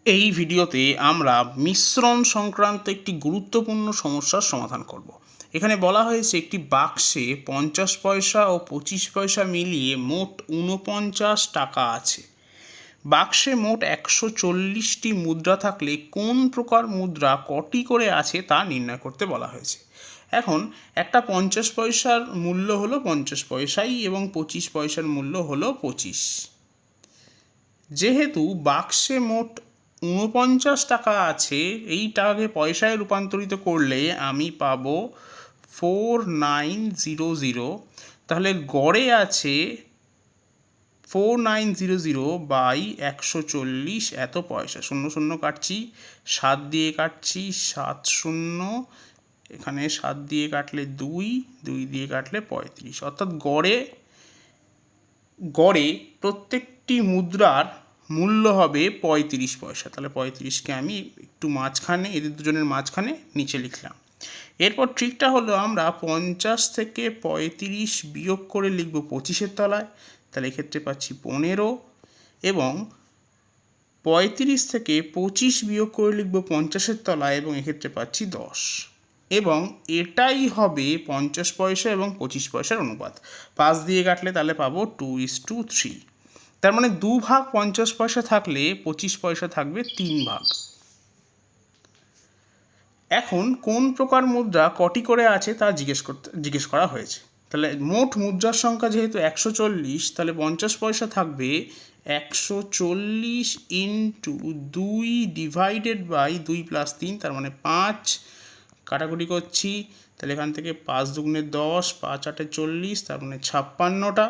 এই ভিডিওতে আমরা মিশ্রণ সংক্রান্ত একটি গুরুত্বপূর্ণ সমস্যার সমাধান করব। এখানে বলা হয়েছে একটি বাক্সে 50 পয়সা ও 25 পয়সা মিলিয়ে মোট 49 টাকা আছে। বাক্সে মোট 140টি মুদ্রা থাকলে কোন প্রকার মুদ্রা কটি করে আছে তা নির্ণয় করতে বলা হয়েছে। এখন একটা 50 পয়সার মূল্য হলো 50 পয়সাই এবং 25 পয়সার মূল্য হলো 25। যেহেতু বাক্সে মোট 49 টাকা আছে, এই টাকাকে পয়সায় রূপান্তরিত করলে আমি পাবো 4900। তাহলে গড়ে আছে 4900 বাই 140 এত পয়সা। শূন্য শূন্য কাটছি, 7 দিয়ে কাটছি 7 শূন্য, এখানে 7 দিয়ে কাটলে 2, 2 দিয়ে কাটলে 35। অর্থাৎ গড়ে প্রত্যেকটি মুদ্রার মূল্য হবে 35 পয়সা। তাহলে 35কে আমি একটু মাঝখানে, এদের দুজনের মাঝখানে নিচে লিখলাম। এরপর ট্রিকটা হলো আমরা 50 থেকে 35 বিয়োগ করে লিখব 25-এর তলায়, তাহলে এক্ষেত্রে পাচ্ছি 15, এবং 35 থেকে 25 বিয়োগ করে লিখব 50-এর তলায় এবং এক্ষেত্রে পাচ্ছি 10। এবং এটাই হবে 50 পয়সা এবং 25 পয়সার অনুপাত। 5 দিয়ে কাটলে তাহলে পাবো 2:3। তার মানে 2 ভাগ 50 পয়সা থাকলে 25 পয়সা থাকবে 3 ভাগ। এখন কোন প্রকার মুদ্রা কটি করে আছে তা জিজ্ঞেস করা হয়েছে। তাহলে মোট মুদ্রার সংখ্যা যেহেতু 140, তাহলে 50 পয়সা থাকবে 140 ইন্টু 2 ডিভাইডেড বাই 2 + 3, তার মানে 5। কাটাকুটি করছি, তাহলে এখান থেকে 5 দুগুণে 10, 5 8 40, তার মানে 56টা।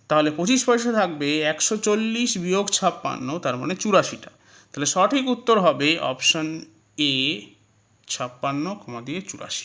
তাহলে 25 পয়সা থাকবে 140 বিয়োগ 56, তার মানে 84টা। তাহলে সঠিক উত্তর হবে অপশন এ, 56, 84।